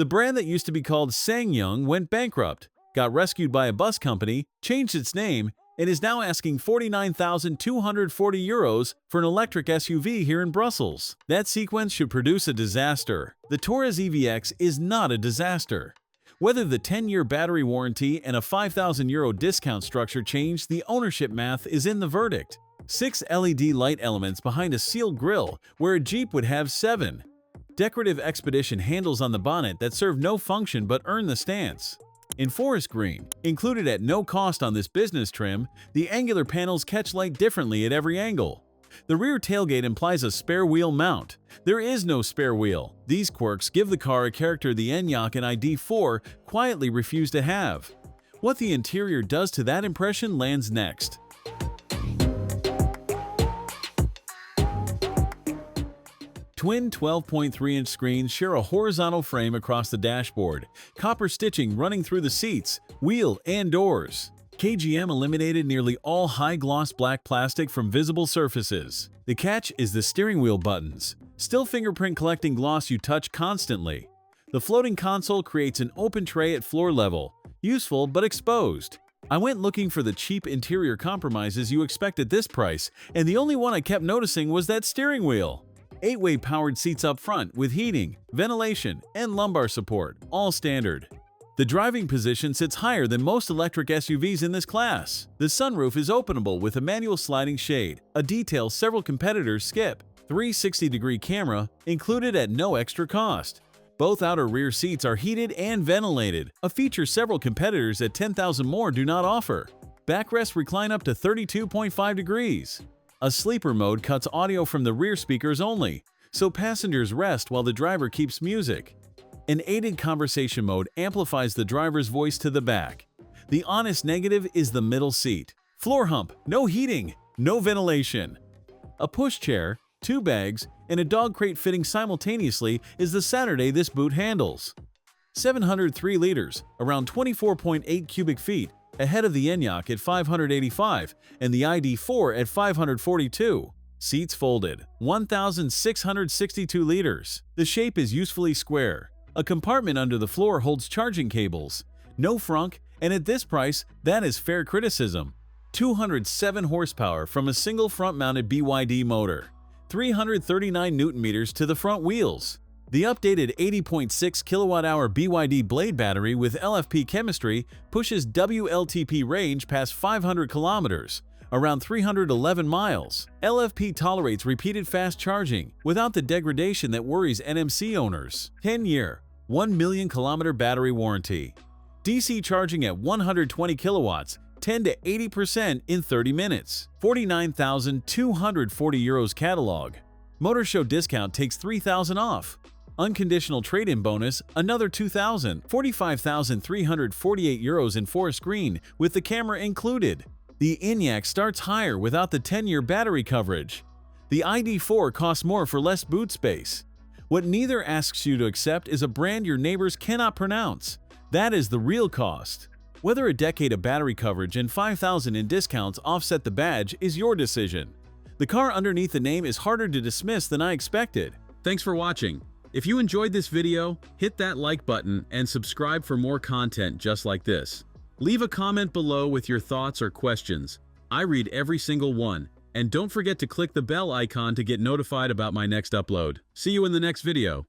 The brand that used to be called SsangYong went bankrupt, got rescued by a bus company, changed its name, and is now asking €49,240 for an electric SUV here in Brussels. That sequence should produce a disaster. The Torres EVX is not a disaster. Whether the 10-year battery warranty and a €5,000 discount structure change, the ownership math is in the verdict. 6 LED light elements behind a sealed grille, where a Jeep would have 7. Decorative Expedition handles on the bonnet that serve no function but earn the stance. In forest green, included at no cost on this business trim, the angular panels catch light differently at every angle. The rear tailgate implies a spare wheel mount. There is no spare wheel. These quirks give the car a character the Enyaq and ID4 quietly refuse to have. What the interior does to that impression lands next. Twin 12.3-inch screens share a horizontal frame across the dashboard, copper stitching running through the seats, wheel, and doors. KGM eliminated nearly all high-gloss black plastic from visible surfaces. The catch is the steering wheel buttons, still fingerprint-collecting gloss you touch constantly. The floating console creates an open tray at floor level, useful but exposed. I went looking for the cheap interior compromises you expect at this price, and the only one I kept noticing was that steering wheel. 8-way powered seats up front with heating, ventilation, and lumbar support, all standard. The driving position sits higher than most electric SUVs in this class. The sunroof is openable with a manual sliding shade, a detail several competitors skip. 360-degree camera included at no extra cost. Both outer rear seats are heated and ventilated, a feature several competitors at $10,000 more do not offer. Backrests recline up to 32.5 degrees. A sleeper mode cuts audio from the rear speakers only, so passengers rest while the driver keeps music. An aided conversation mode amplifies the driver's voice to the back. The honest negative is the middle seat. Floor hump, no heating, no ventilation. A pushchair, 2 bags, and a dog crate fitting simultaneously is the Saturday this boot handles. 703 liters, around 24.8 cubic feet, ahead of the Enyaq at 585 and the ID4 at 542. Seats folded, 1,662 liters. The shape is usefully square. A compartment under the floor holds charging cables. No frunk, and at this price, that is fair criticism. 207 horsepower from a single front-mounted BYD motor. 339 Nm to the front wheels. The updated 80.6 kWh BYD Blade battery with LFP chemistry pushes WLTP range past 500 km, around 311 miles. LFP tolerates repeated fast charging without the degradation that worries NMC owners. 10-year, 1 million km battery warranty. DC charging at 120 kilowatts, 10 to 80% in 30 minutes. €49,240 catalog. Motor Show discount takes $3,000 off. Unconditional trade-in bonus, another $2,000, €45,348 in forest green with the camera included. The Enyaq starts higher without the 10-year battery coverage. The ID4 costs more for less boot space. What neither asks you to accept is a brand your neighbors cannot pronounce. That is the real cost. Whether a decade of battery coverage and $5,000 in discounts offset the badge is your decision. The car underneath the name is harder to dismiss than I expected. Thanks for watching. If you enjoyed this video, hit that like button and subscribe for more content just like this. Leave a comment below with your thoughts or questions. I read every single one. And don't forget to click the bell icon to get notified about my next upload. See you in the next video.